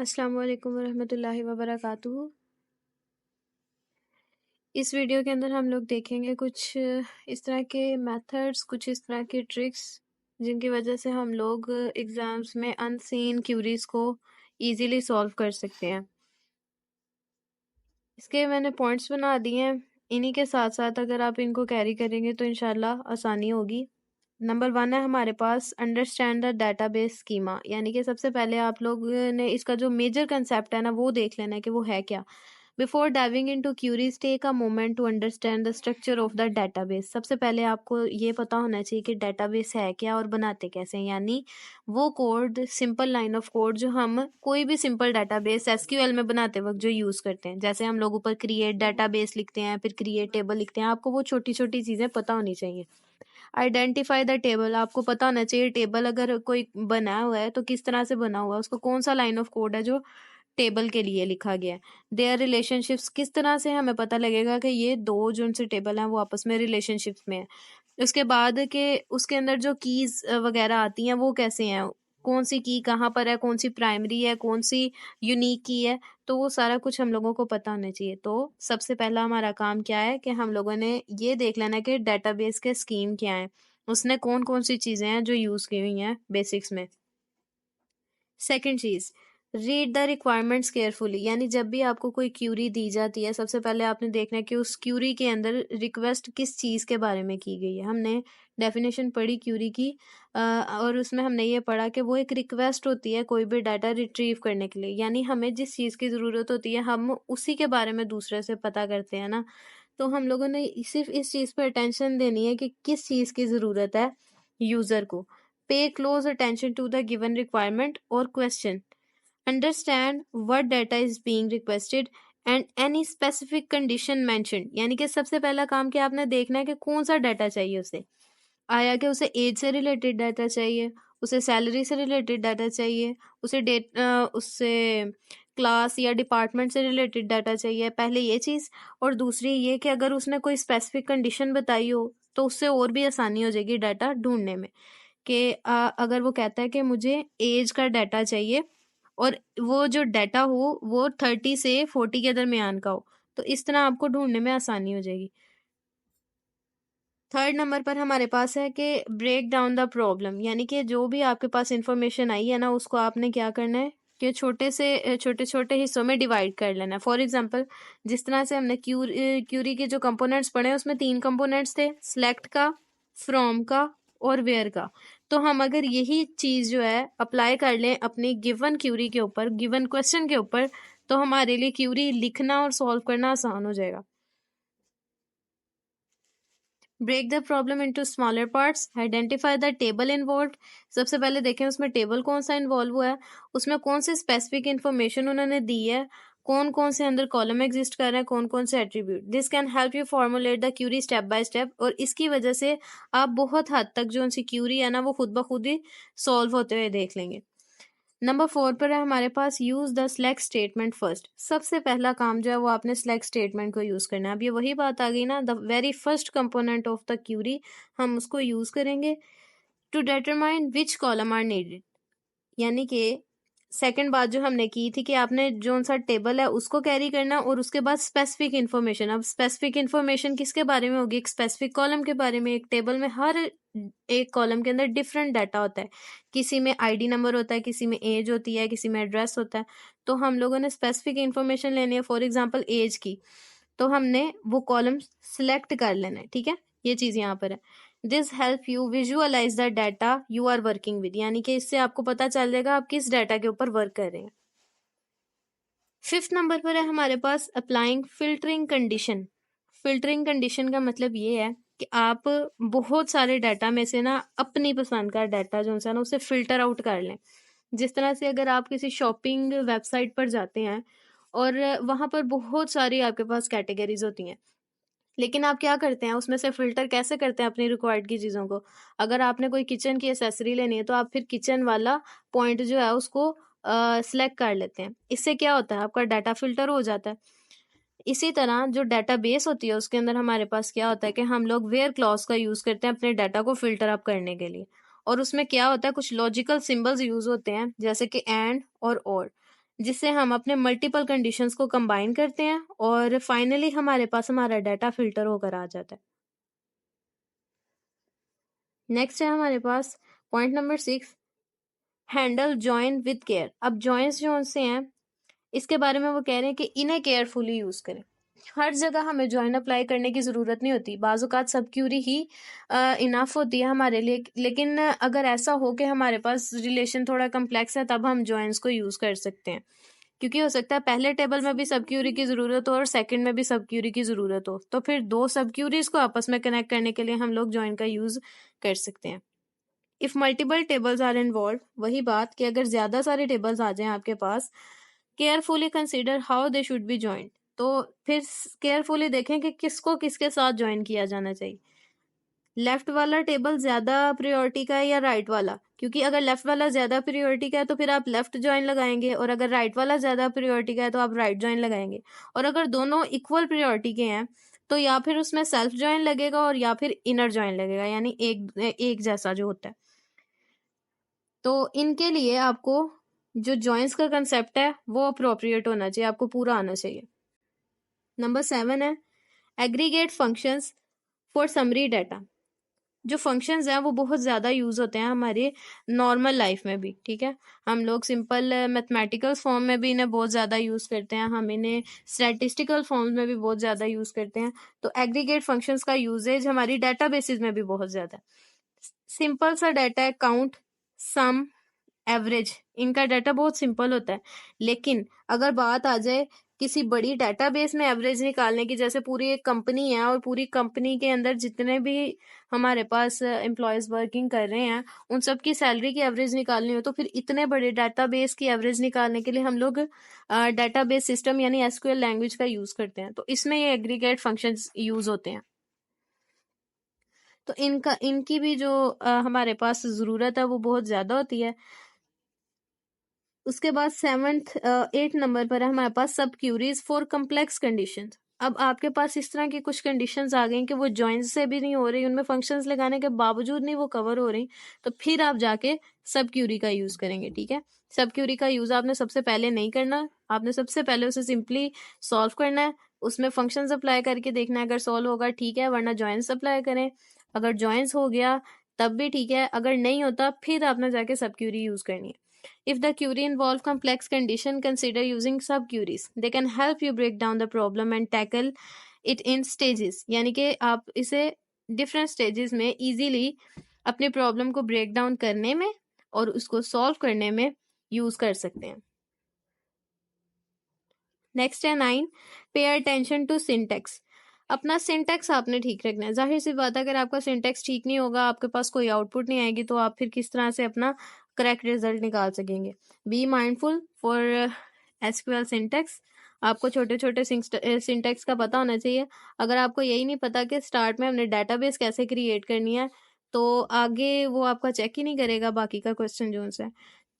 अस्सलाम वालेकुम वरहमतुल्लाहि वबरकातुहू। इस वीडियो के अंदर हम लोग देखेंगे कुछ इस तरह के मेथड्स, कुछ इस तरह के ट्रिक्स जिनकी वजह से हम लोग एग्ज़ाम्स में अनसीन क्यूरीज को इजीली सॉल्व कर सकते हैं। इसके मैंने पॉइंट्स बना दिए हैं। इन्हीं के साथ साथ अगर आप इनको कैरी करेंगे तो इंशाल्लाह आसानी होगी। नंबर 1 है हमारे पास अंडरस्टैंड द डेटाबेस स्कीमा, यानी कि सबसे पहले आप लोग ने इसका जो मेजर कंसेप्ट है ना वो देख लेना है कि वो है क्या। Before diving into queries take a moment to understand the structure of the database. सबसे पहले आपको ये पता होना चाहिए कि डेटाबेस है क्या और बनाते कैसे हैं, यानी वो code, simple line of code जो हम कोई भी सिंपल डेटाबेस एसक्यूएल में बनाते वक्त जो यूज करते हैं। जैसे हम लोग ऊपर क्रिएट डेटाबेस लिखते हैं, फिर क्रिएट टेबल लिखते हैं, आपको वो छोटी छोटी चीजें पता होनी चाहिए। आइडेंटिफाई द टेबल, आपको पता होना चाहिए टेबल अगर कोई बना हुआ है तो किस तरह से बना हुआ है, उसको कौन सा लाइन ऑफ कोड है जो टेबल के लिए लिखा गया है। देयर रिलेशनशिप्स, किस तरह से हमें पता लगेगा कि ये दो जो उनसे टेबल हैं वो आपस में रिलेशनशिप्स में है। उसके बाद के उसके अंदर जो कीज वगैरह आती हैं वो कैसे हैं, कौन सी की कहाँ पर है, कौन सी प्राइमरी है, कौन सी यूनिक की है, तो वो सारा कुछ हम लोगों को पता होना चाहिए। तो सबसे पहला हमारा काम क्या है कि हम लोगों ने ये देख लेना है कि डेटाबेस के स्कीम क्या है, उसने कौन कौन सी चीजें हैं जो यूज की हुई हैं बेसिक्स में। सेकंड चीज, रीड द रिक्वायरमेंट्स केयरफुली, यानी जब भी आपको कोई क्यूरी दी जाती है सबसे पहले आपने देखना है कि उस क्यूरी के अंदर रिक्वेस्ट किस चीज के बारे में की गई है। हमने डेफिनेशन पढ़ी क्यूरी की और उसमें हमने ये पढ़ा कि वो एक रिक्वेस्ट होती है कोई भी डाटा रिट्रीव करने के लिए, यानी हमें जिस चीज की जरूरत होती है हम उसी के बारे में दूसरे से पता करते हैं ना। तो हम लोगों ने सिर्फ इस चीज पर अटेंशन देनी है कि किस चीज की जरूरत है यूजर को। Pay close attention to the given requirement और question, understand what data is being requested and any specific condition mentioned, यानी कि सबसे पहला काम क्या आपने देखना है कि कौन सा डाटा चाहिए उसे। आया कि उसे एज से रिलेटेड डाटा चाहिए, उसे सैलरी से रिलेटेड डाटा चाहिए, उसे उससे क्लास या डिपार्टमेंट से रिलेटेड डाटा चाहिए, पहले ये चीज़। और दूसरी ये कि अगर उसने कोई स्पेसिफिक कंडीशन बताई हो तो उससे और भी आसानी हो जाएगी डाटा ढूंढने में। कि अगर वो कहता है कि मुझे एज का डाटा चाहिए और वो जो डाटा हो वो 30 से 40 के दरमियान का हो, तो इस तरह आपको ढूंढने में आसानी हो जाएगी। थर्ड नंबर पर हमारे पास है कि ब्रेक डाउन द प्रॉब्लम, यानी कि जो भी आपके पास इंफॉर्मेशन आई है ना उसको आपने क्या करना है कि छोटे छोटे हिस्सों में डिवाइड कर लेना है। फॉर एग्जांपल जिस तरह से हमने क्यूरी के जो कंपोनेंट्स पढ़े हैं उसमें 3 कंपोनेंट्स थे, सिलेक्ट का, फ्रॉम का और वेयर का। तो हम अगर यही चीज जो है अप्लाई कर लें अपनी गिवन क्यूरी के ऊपर, गिवन क्वेश्चन के ऊपर, तो हमारे लिए क्यूरी लिखना और सॉल्व करना आसान हो जाएगा। Break the problem into smaller parts, identify the table involved. सबसे पहले देखें उसमें टेबल कौन सा इन्वॉल्व हुआ है, उसमें कौन सी स्पेसिफिक इंफॉर्मेशन उन्होंने दी है, कौन कौन से अंदर कॉलम एग्जिस्ट कर रहे हैं, कौन कौन से attribute. This can help you formulate the query step by step, और इसकी वजह से आप बहुत हद तक जो उनकी क्यूरी है ना वो खुद ब खुद ही सॉल्व होते हुए देख लेंगे। नंबर 4 पर है हमारे पास use the select statement first. सबसे पहला काम जो है वो आपने सिलेक्ट स्टेटमेंट को यूज करना है। अब ये वही बात आ गई ना, the very first component of the query, हम उसको यूज करेंगे to determine which column are needed. यानी कि सेकंड बात जो हमने की थी कि आपने जो सा टेबल है उसको कैरी करना और उसके बाद स्पेसिफिक इन्फॉर्मेशन। अब स्पेसिफिक इन्फॉर्मेशन किसके बारे में होगी, एक स्पेसिफिक कॉलम के बारे में। एक टेबल में हर एक कॉलम के अंदर डिफरेंट डाटा होता है, किसी में आईडी नंबर होता है, किसी में एज होती है, किसी में एड्रेस होता है। तो हम लोगों ने स्पेसिफिक इन्फॉर्मेशन लेनी है, फॉर एग्जाम्पल एज की, तो हमने वो कॉलम सिलेक्ट कर लेना है। ठीक है, ये चीज यहाँ पर है। This help you visualise the data you are working with, यानी कि इससे आपको पता चल जाएगा आप किस डाटा के ऊपर वर्क कर रहे हैं। फिफ्थ नंबर पर है हमारे पास applying filtering condition. Filtering condition का मतलब ये है कि आप बहुत सारे डाटा में से ना अपनी पसंद का डाटा जो है ना उसे फिल्टर आउट कर लें। जिस तरह से अगर आप किसी शॉपिंग वेबसाइट पर जाते हैं और वहां पर बहुत सारी आपके पास कैटेगरीज होती हैं, लेकिन आप क्या करते हैं उसमें से फिल्टर कैसे करते हैं अपनी रिक्वायर्ड की चीजों को। अगर आपने कोई किचन की एसेसरी लेनी है तो आप फिर किचन वाला पॉइंट जो है उसको सिलेक्ट कर लेते हैं। इससे क्या होता है, आपका डाटा फिल्टर हो जाता है। इसी तरह जो डाटा बेस होती है उसके अंदर हमारे पास क्या होता है कि हम लोग वेयर क्लॉज का यूज करते हैं अपने डाटा को फिल्टर अप करने के लिए। और उसमें क्या होता है, कुछ लॉजिकल सिंबल्स यूज होते हैं जैसे कि एंड और जिससे हम अपने मल्टीपल कंडीशंस को कंबाइन करते हैं और फाइनली हमारे पास हमारा डाटा फिल्टर होकर आ जाता है। नेक्स्ट है हमारे पास point number 6, handle join with care. अब जॉइंट्स जो से हैं इसके बारे में वो कह रहे हैं कि इन्हें केयरफुली यूज करें। हर जगह हमें जॉइन अप्लाई करने की जरूरत नहीं होती, बाजुकात सब क्यूरी ही इनफ होती है हमारे लिए, लेकिन अगर ऐसा हो कि हमारे पास रिलेशन थोड़ा कम्प्लेक्स है तब हम जॉइंट्स को यूज कर सकते हैं, क्योंकि हो सकता है पहले टेबल में भी सब क्यूरी की जरूरत हो और सेकंड में भी सब क्यूरी की जरूरत हो, तो फिर दो सब क्यूरीज को आपस में कनेक्ट करने के लिए हम लोग जॉइन का यूज कर सकते हैं। If multiple tables are involve, वही बात कि अगर ज्यादा सारे टेबल्स आ जाएं आपके पास, carefully consider how they should be joint. तो फिर केयरफुली देखें कि किसको किसके साथ ज्वाइन किया जाना चाहिए। लेफ्ट वाला टेबल ज्यादा प्रायोरिटी का है या राइट वाला, क्योंकि अगर लेफ्ट वाला ज्यादा प्रायोरिटी का है तो फिर आप लेफ्ट ज्वाइन लगाएंगे, और अगर राइट वाला ज्यादा प्रायोरिटी का है तो आप राइट ज्वाइन लगाएंगे। और अगर दोनों इक्वल प्रायोरिटी के हैं तो या फिर उसमें सेल्फ ज्वाइन लगेगा और या फिर इनर ज्वाइन लगेगा, यानी एक एक जैसा जो होता है। तो इनके लिए आपको जो जॉइंट्स का कंसेप्ट है वो अप्रोप्रिएट होना चाहिए, आपको पूरा आना चाहिए। नंबर 7 है aggregate functions for summary data. जो फंक्शंस हैं वो बहुत ज़्यादा यूज़ होते हैं हमारे नॉर्मल लाइफ में भी, ठीक है। हम लोग सिंपल मैथमेटिकल फॉर्म में भी इन्हें बहुत ज़्यादा यूज़ करते हैं, हम इन्हें स्टैटिस्टिकल फॉर्म में भी बहुत ज़्यादा यूज़ करते हैं। तो एग्रीगेट फंक्शंस का यूजेज हमारी डाटाबेसेस में भी बहुत ज़्यादा है। सिंपल सा डाटा है, काउंट, सम, एवरेज, इनका डाटा बहुत सिंपल होता है। लेकिन अगर बात आ जाए किसी बड़ी डाटाबेस में एवरेज निकालने की, जैसे पूरी एक कंपनी है और पूरी कंपनी के अंदर जितने भी हमारे पास एम्प्लॉयज वर्किंग कर रहे हैं उन सब की सैलरी की एवरेज निकालनी हो, तो फिर इतने बड़े डाटाबेस की एवरेज निकालने के लिए हम लोग डाटाबेस सिस्टम यानी एसक्यूएल लैंग्वेज का यूज करते हैं। तो इसमें ये एग्रीगेट फंक्शंस यूज होते हैं। तो इनकी भी जो हमारे पास जरूरत है वो बहुत ज्यादा होती है। उसके बाद 8 नंबर पर है हमारे पास सब क्यूरीज फॉर कम्प्लेक्स कंडीशन। अब आपके पास इस तरह की कुछ कंडीशंस आ गई कि वो जॉइंट से भी नहीं हो रही, उनमें फंक्शंस लगाने के बावजूद नहीं वो कवर हो रही, तो फिर आप जाके सब क्यूरी का यूज करेंगे, ठीक है। सब क्यूरी का यूज आपने सबसे पहले नहीं करना, आपने सबसे पहले उसे सिंपली सॉल्व करना है, उसमें फंक्शंस अप्लाई करके देखना है, अगर सॉल्व होगा ठीक है, वरना जॉइंट्स अप्लाई करें। अगर जॉइंट्स हो गया तब भी ठीक है, अगर नहीं होता फिर आपने जाके सब क्यूरी यूज करनी है। If the query involve complex condition, consider using sub-queries. They can help you break down the problem and tackle it in stages. यानी कि आप इसे different stages में easily अपने problem को break down करने में और उसको solve करने में use कर सकते हैं। नेक्स्ट है 9, पे अटेंशन टू सिंटेक्स। अपना सिंटेक्स आपने ठीक रखना है। जाहिर सी बात है अगर आपका सिंटेक्स ठीक नहीं होगा, आपके पास कोई आउटपुट नहीं आएगी, तो आप फिर किस तरह से अपना करेक्ट रिजल्ट निकाल सकेंगे। Be mindful for SQL syntax. आपको छोटे छोटे सिंटेक्स का पता होना चाहिए। अगर आपको यही नहीं पता कि स्टार्ट में हमने डेटाबेस कैसे क्रिएट करनी है, तो आगे वो आपका चेक ही नहीं करेगा बाकी का क्वेश्चन जो है।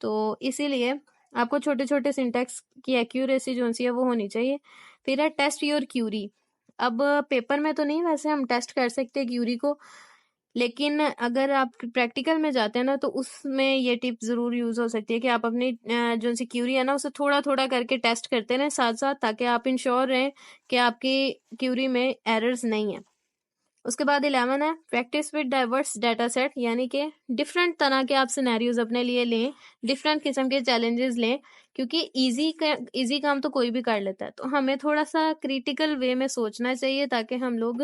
तो इसीलिए आपको छोटे छोटे सिंटेक्स की एक्यूरेसी जो सी है वो होनी चाहिए। फिर है टेस्ट योर क्यूरी। अब पेपर में तो नहीं, वैसे हम टेस्ट कर सकते हैं क्यूरी को, लेकिन अगर आप प्रैक्टिकल में जाते हैं ना तो उसमें ये टिप जरूर यूज हो सकती है कि आप अपनी जो सी क्यूरी है ना उसे थोड़ा थोड़ा करके टेस्ट करते रहें साथ साथ, ताकि आप इंश्योर रहें कि आपकी क्यूरी में एरर्स नहीं है। उसके बाद 11 है practice with diverse data set, यानी कि डिफरेंट तरह के आप सिनेरियोज अपने लिए लें, डिफरेंट किस्म के चैलेंजेस लें, क्योंकि इजी काम तो कोई भी कर लेता है, तो हमें थोड़ा सा क्रिटिकल वे में सोचना चाहिए ताकि हम लोग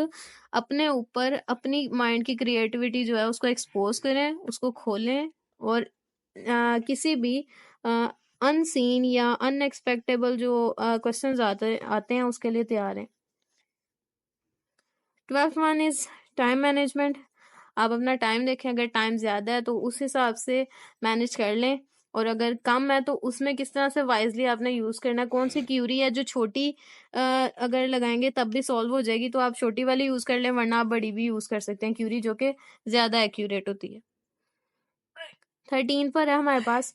अपने ऊपर अपनी माइंड की क्रिएटिविटी जो है उसको एक्सपोज करें, उसको खोलें और किसी भी अनसीन या अनएक्सपेक्टेबल जो क्वेश्चंस आते हैं उसके लिए तैयार हैं। 12th one is time management. आप अपना टाइम देखें, अगर टाइम ज्यादा है तो उस हिसाब से मैनेज कर लें, और अगर कम है तो उसमें किस तरह से वाइजली आपने यूज करना है। कौन सी क्यूरी है जो छोटी अगर लगाएंगे तब भी सॉल्व हो जाएगी, तो आप छोटी वाली यूज कर लें, वरना आप बड़ी भी यूज कर सकते हैं क्यूरी जो कि ज्यादा एक्यूरेट होती है। 13 पर है हमारे पास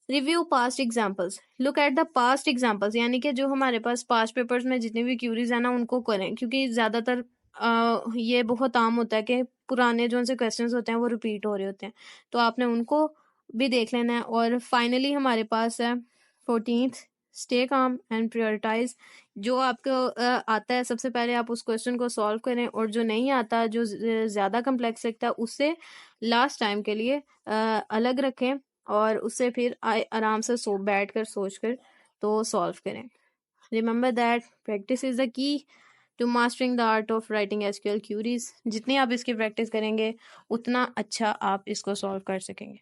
review past examples. Look at the past examples, यानी कि जो हमारे पास पास्ट पेपर्स में जितनी भी क्यूरीज है ना उनको करें, क्योंकि ज्यादातर ये बहुत आम होता है कि पुराने जो उनसे क्वेश्चंस होते हैं वो रिपीट हो रहे होते हैं, तो आपने उनको भी देख लेना है। और फाइनली हमारे पास है 14th, stay calm and prioritise. जो आपको आता है सबसे पहले आप उस क्वेश्चन को सॉल्व करें, और जो नहीं आता, जो ज़्यादा कम्प्लेक्स लगता है, उससे लास्ट टाइम के लिए अलग रखें, और उससे फिर आराम से बैठ कर सोच कर तो सॉल्व करें। Remember that practice is the key to mastering the art of writing SQL queries. जितनी आप इसकी प्रैक्टिस करेंगे उतना अच्छा आप इसको सॉल्व कर सकेंगे।